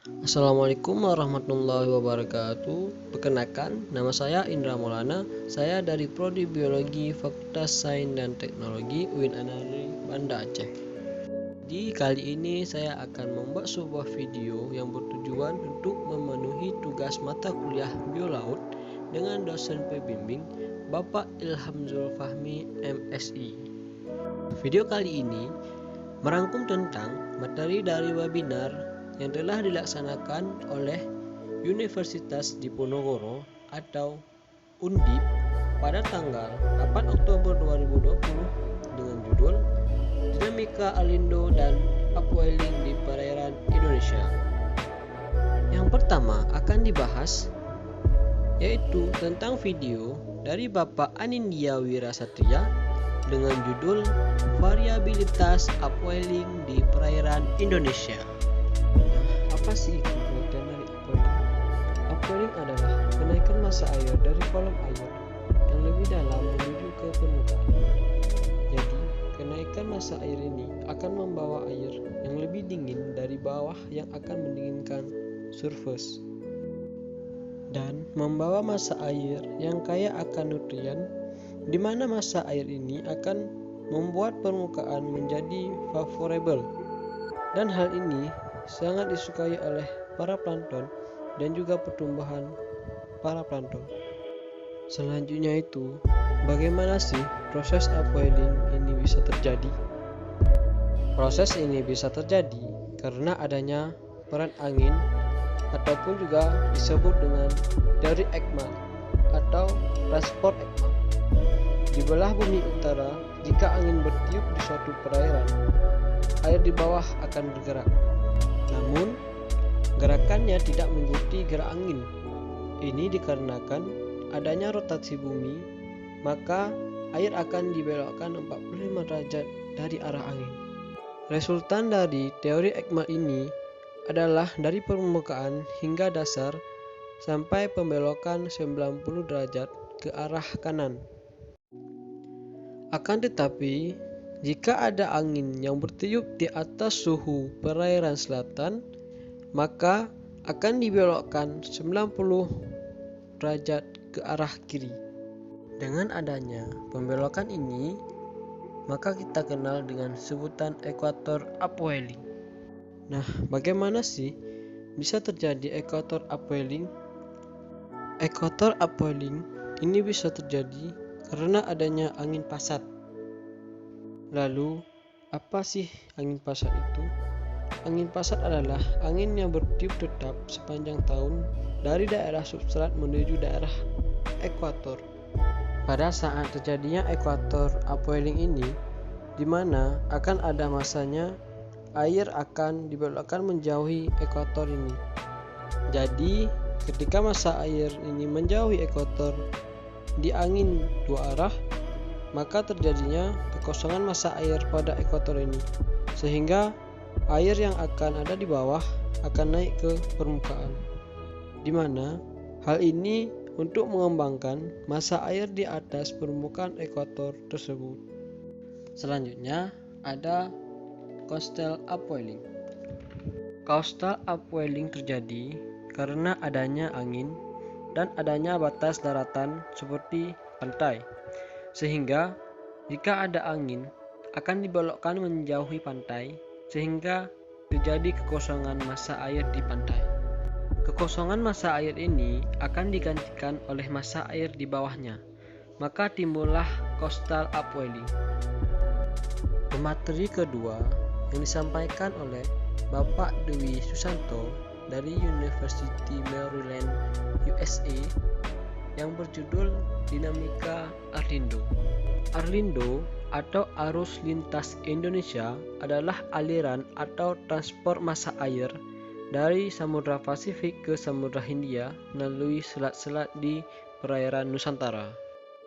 Assalamualaikum warahmatullahi wabarakatuh. Perkenalkan, nama saya Indra Maulana. Saya dari Prodi Biologi Fakultas Sains dan Teknologi UIN Anari, Banda Aceh. Di kali ini saya akan membuat sebuah video yang bertujuan untuk memenuhi tugas mata kuliah biolaut dengan dosen pembimbing Bapak Ilham Zulfahmi MSI. Video kali ini merangkum tentang materi dari webinar yang telah dilaksanakan oleh Universitas Diponegoro atau Undip pada tanggal 8 Oktober 2020 dengan judul Dinamika Alindo dan Upwelling di Perairan Indonesia. Yang pertama akan dibahas yaitu tentang video dari Bapak Anindya Wirasatria dengan judul Variabilitas Upwelling di Perairan Indonesia. Apa sih itu pengertian dari upwelling? Upwelling adalah kenaikan massa air dari kolom air yang lebih dalam menuju ke permukaan. Jadi, kenaikan massa air ini akan membawa air yang lebih dingin dari bawah yang akan mendinginkan surface dan membawa massa air yang kaya akan nutrien, di mana massa air ini akan membuat permukaan menjadi favorable, dan hal ini sangat disukai oleh para plankton dan juga pertumbuhan para plankton. Selanjutnya itu, bagaimana sih proses upwelling ini bisa terjadi? Proses ini bisa terjadi karena adanya peran angin ataupun juga disebut dengan teori Ekman atau transport Ekman. Di belah bumi utara, jika angin bertiup di suatu perairan, air di bawah akan bergerak. Namun, gerakannya tidak mengikuti gerak angin. Ini dikarenakan adanya rotasi bumi, maka air akan dibelokkan 45 derajat dari arah angin. Resultan dari teori Ekman ini adalah dari permukaan hingga dasar sampai pembelokan 90 derajat ke arah kanan. Akan tetapi, jika ada angin yang bertiup di atas suhu perairan selatan, maka akan dibelokkan 90 derajat ke arah kiri. Dengan adanya pembelokan ini, maka kita kenal dengan sebutan ekuator upwelling. Nah, bagaimana sih bisa terjadi ekuator upwelling? Ekuator upwelling ini bisa terjadi karena adanya angin pasat. Lalu, apa sih angin pasat itu? Angin pasat adalah angin yang bertiup tetap sepanjang tahun dari daerah substrat menuju daerah ekuator. Pada saat terjadinya ekuator upwelling ini, di mana akan ada masanya air akan dibelokkan menjauhi ekuator ini. Jadi, ketika massa air ini menjauhi ekuator di angin dua arah, maka terjadinya kekosongan massa air pada ekuator ini, sehingga air yang akan ada di bawah akan naik ke permukaan, di mana hal ini untuk mengembangkan massa air di atas permukaan ekuator tersebut. Selanjutnya ada coastal upwelling. Coastal upwelling terjadi karena adanya angin dan adanya batas daratan seperti pantai, sehingga jika ada angin akan dibelokkan menjauhi pantai sehingga terjadi kekosongan massa air di pantai. Kekosongan massa air ini akan digantikan oleh massa air di bawahnya, maka timbullah coastal upwelling. Pemateri kedua yang disampaikan oleh Bapak Dwi Susanto dari University Maryland, USA, yang berjudul Dinamika Alindo. Alindo atau arus lintas Indonesia adalah aliran atau transport massa air dari Samudra Pasifik ke Samudra Hindia melalui selat-selat di perairan Nusantara.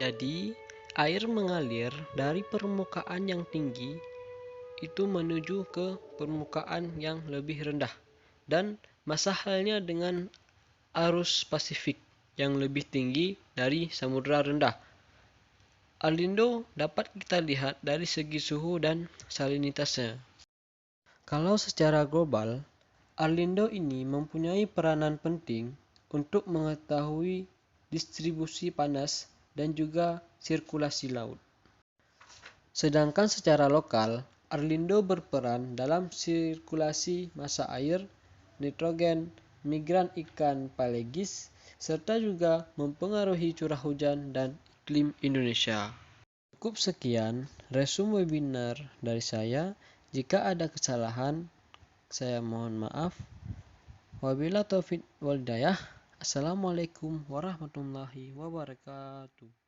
Jadi, air mengalir dari permukaan yang tinggi itu menuju ke permukaan yang lebih rendah, dan masa halnya dengan arus Pasifik yang lebih tinggi dari samudra rendah. Alindo dapat kita lihat dari segi suhu dan salinitasnya. Kalau secara global, Arlindo ini mempunyai peranan penting untuk mengetahui distribusi panas dan juga sirkulasi laut. Sedangkan secara lokal, Arlindo berperan dalam sirkulasi massa air, nitrogen, migran ikan pelegis, serta juga mempengaruhi curah hujan dan iklim Indonesia. Cukup sekian resume webinar dari saya. Jika ada kesalahan, saya mohon maaf. Wabillahi taufiq wal hidayah. Assalamualaikum warahmatullahi wabarakatuh.